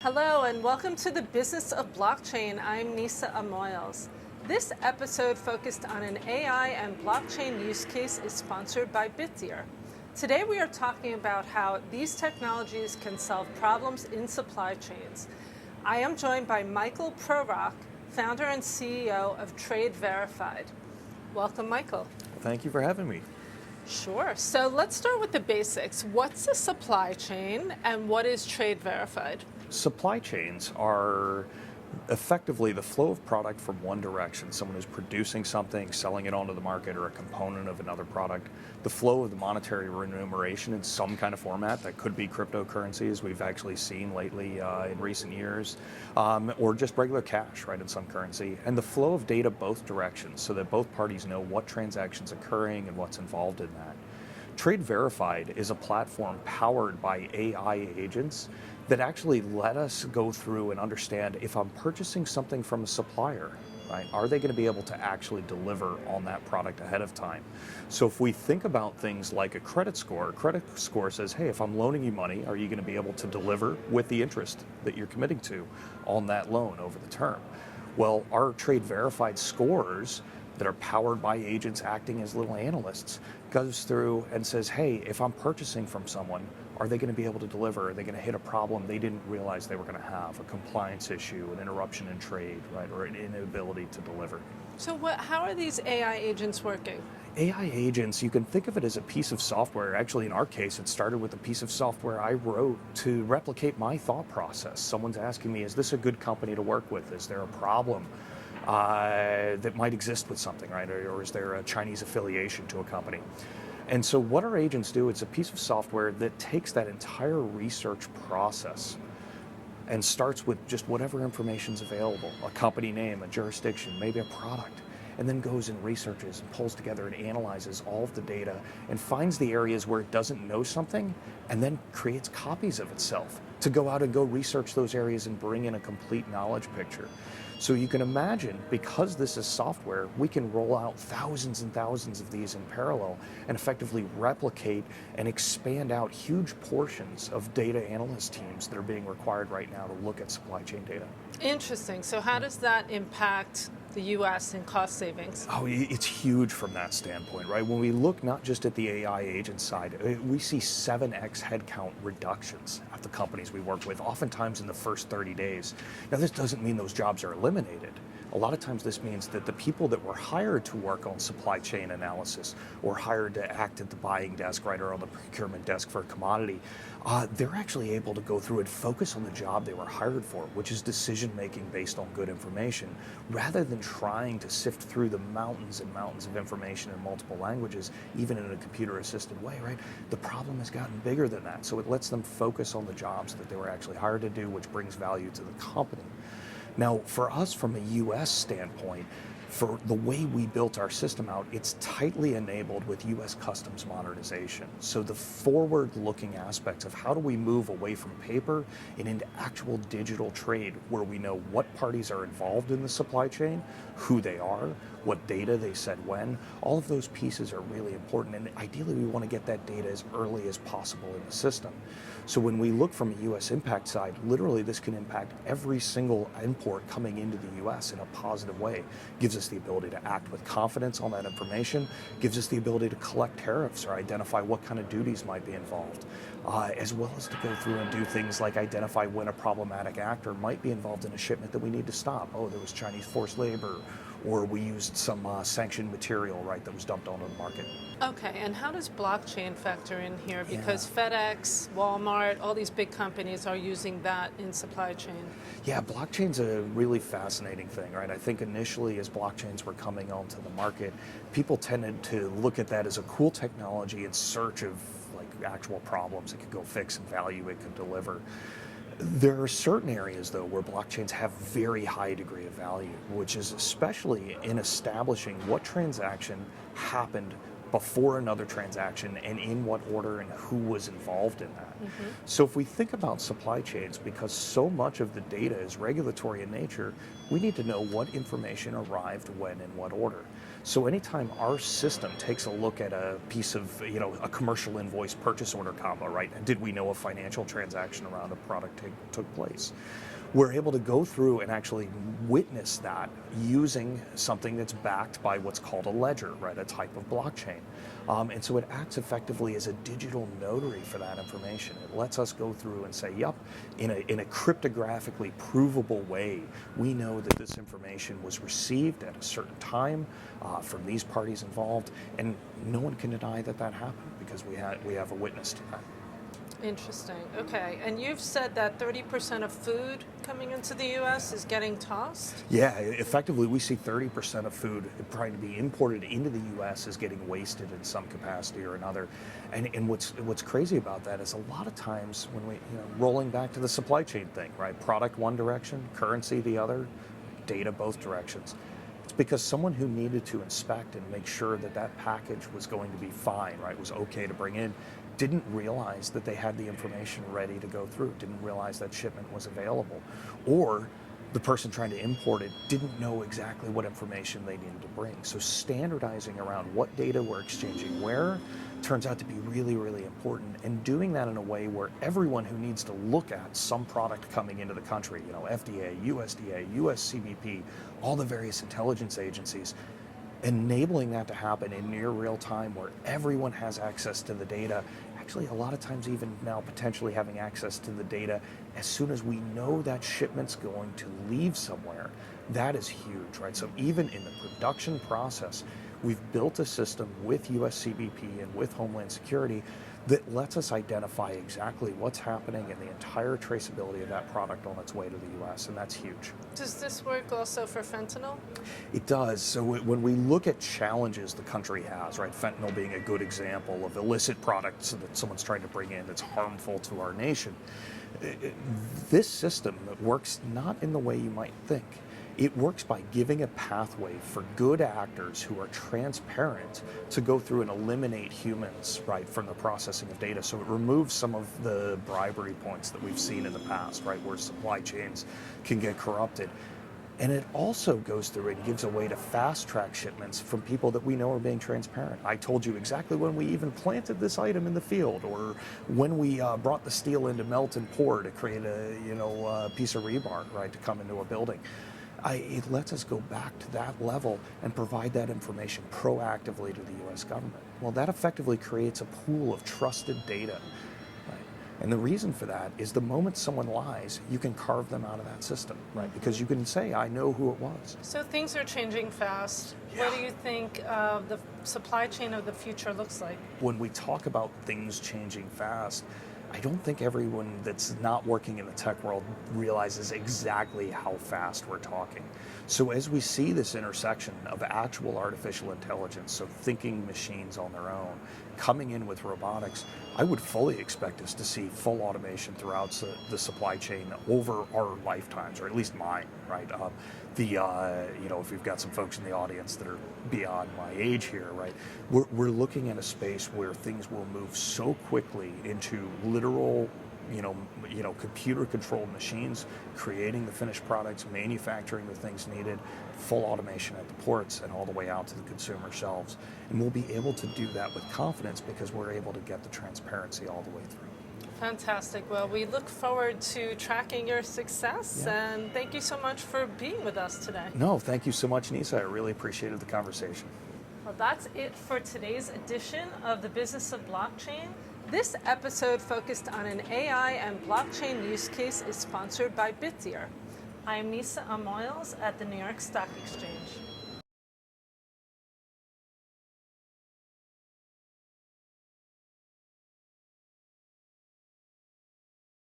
Hello and welcome to the Business of Blockchain. I'm Nisa Amoils. This episode focused on an AI and blockchain use case is sponsored by Bitdeer. Today we are talking about how these technologies can solve problems in supply chains. I am joined by Michael Prorock, founder and CEO of Tradeverifyd. Welcome, Michael. Thank you for having me. Sure. So let's start with the basics. What's a supply chain and what is Tradeverifyd? Supply chains are effectively the flow of product from one direction. Someone who's producing something, selling it onto the market, or a component of another product. The flow of the monetary remuneration in some kind of format that could be cryptocurrency, as we've actually seen lately in recent years, or just regular cash, right, in some currency. And the flow of data both directions so that both parties know what transactions occurring and what's involved in that. Tradeverifyd is a platform powered by AI agents that actually let us go through and understand if I'm purchasing something from a supplier, right, are they going to be able to actually deliver on that product ahead of time? So if we think about things like a credit score says, hey, if I'm loaning you money, are you going to be able to deliver with the interest that you're committing to on that loan over the term? Well, our Tradeverifyd scores that are powered by agents acting as little analysts goes through and says, hey, if I'm purchasing from someone, are they going to be able to deliver? Are they going to hit a problem they didn't realize they were going to have, a compliance issue, an interruption in trade, right, or an inability to deliver? So how are these AI agents working? AI agents, you can think of it as a piece of software. Actually, in our case, it started with a piece of software I wrote to replicate my thought process. Someone's asking me, is this a good company to work with? Is there a problem that might exist with something, right? Or is there a Chinese affiliation to a company? And so what our agents do, it's a piece of software that takes that entire research process and starts with just whatever information's available, a company name, a jurisdiction, maybe a product, and then goes and researches and pulls together and analyzes all of the data and finds the areas where it doesn't know something and then creates copies of itself to go out and go research those areas and bring in a complete knowledge picture. So you can imagine, because this is software, we can roll out thousands and thousands of these in parallel and effectively replicate and expand out huge portions of data analyst teams that are being required right now to look at supply chain data. Interesting. So how does that impact the U.S. in cost savings? Oh, it's huge from that standpoint, right? When we look not just at the AI agent side, we see 7x headcount reductions at the companies we work with, oftentimes in the first 30 days. Now, this doesn't mean those jobs are eliminated. A lot of times this means that the people that were hired to work on supply chain analysis or hired to act at the buying desk, right, or on the procurement desk for a commodity, they're actually able to go through and focus on the job they were hired for, which is decision making based on good information, rather than trying to sift through the mountains and mountains of information in multiple languages, even in a computer assisted way, right? The problem has gotten bigger than that. So it lets them focus on the jobs that they were actually hired to do, which brings value to the company. Now, for us, from a U.S. standpoint, for the way we built our system out, it's tightly enabled with U.S. customs modernization. So the forward-looking aspects of how do we move away from paper and into actual digital trade, where we know what parties are involved in the supply chain, who they are, what data they said when, all of those pieces are really important. And ideally, we want to get that data as early as possible in the system. So when we look from a U.S. impact side, literally this can impact every single import coming into the U.S. in a positive way. Gives us the ability to act with confidence on that information, gives us the ability to collect tariffs or identify what kind of duties might be involved, as well as to go through and do things like identify when a problematic actor might be involved in a shipment that we need to stop. Oh, there was Chinese forced labor, or we used some sanctioned material, right, that was dumped onto the market. Okay, and how does blockchain factor in here? Because FedEx, Walmart, all these big companies are using that in supply chain. Yeah, blockchain's a really fascinating thing, right? I think initially as blockchains were coming onto the market, people tended to look at that as a cool technology in search of like actual problems it could go fix and value it could deliver. There are certain areas, though, where blockchains have very high degree of value, which is especially in establishing what transaction happened before another transaction and in what order and who was involved in that. So if we think about supply chains, because so much of the data is regulatory in nature, we need to know what information arrived when in what order. So anytime our system takes a look at a piece of, a commercial invoice purchase order combo, right? And did we know a financial transaction around a product took place? We're able to go through and actually witness that using something that's backed by what's called a ledger, right? A type of blockchain. And so it acts effectively as a digital notary for that information. It lets us go through and say, yep, in a cryptographically provable way, we know that this information was received at a certain time from these parties involved, and no one can deny that happened because we have a witness to that. Interesting. Okay. And you've said that 30% of food coming into the U.S. is getting tossed? Yeah, effectively, we see 30% of food trying to be imported into the U.S. is getting wasted in some capacity or another. And what's crazy about that is a lot of times when we, rolling back to the supply chain thing, right? Product one direction, currency the other, data both directions. It's because someone who needed to inspect and make sure that package was going to be fine, right, was okay to bring in, didn't realize that they had the information ready to go through, didn't realize that shipment was available. Or the person trying to import it didn't know exactly what information they needed to bring. So standardizing around what data we're exchanging where turns out to be really, really important, and doing that in a way where everyone who needs to look at some product coming into the country, FDA, USDA, USCBP, all the various intelligence agencies, enabling that to happen in near real time where everyone has access to the data, actually a lot of times even now potentially having access to the data as soon as we know that shipment's going to leave somewhere. That is huge, right? So even in the production process, we've built a system with USCBP and with Homeland Security that lets us identify exactly what's happening and the entire traceability of that product on its way to the U.S., and that's huge. Does this work also for fentanyl? It does. So when we look at challenges the country has, right, fentanyl being a good example of illicit products that someone's trying to bring in that's harmful to our nation, this system works not in the way you might think. It works by giving a pathway for good actors who are transparent to go through and eliminate humans, right, from the processing of data. So it removes some of the bribery points that we've seen in the past, right, where supply chains can get corrupted. And it also goes through and gives a way to fast track shipments from people that we know are being transparent. I told you exactly when we even planted this item in the field, or when we brought the steel in to melt and pour to create a piece of rebar, right, to come into a building. It lets us go back to that level and provide that information proactively to the U.S. government. Well, that effectively creates a pool of trusted data. Right? And the reason for that is the moment someone lies, you can carve them out of that system, right? Because you can say, I know who it was. So things are changing fast. Yeah. What do you think the supply chain of the future looks like? When we talk about things changing fast, I don't think everyone that's not working in the tech world realizes exactly how fast we're talking. So as we see this intersection of actual artificial intelligence, so thinking machines on their own, coming in with robotics, I would fully expect us to see full automation throughout the supply chain over our lifetimes, or at least mine, right? If we've got some folks in the audience that are beyond my age here, right? We're looking at a space where things will move so quickly into literal, computer-controlled machines, creating the finished products, manufacturing the things needed, full automation at the ports and all the way out to the consumer shelves. And we'll be able to do that with confidence because we're able to get the transparency all the way through. Fantastic. Well, we look forward to tracking your success, and thank you so much for being with us today. No, thank you so much, Nisa. I really appreciated the conversation. Well, that's it for today's edition of the Business of Blockchain. This episode focused on an AI and blockchain use case is sponsored by Bittier. I am Nisa Amoils at the New York Stock Exchange.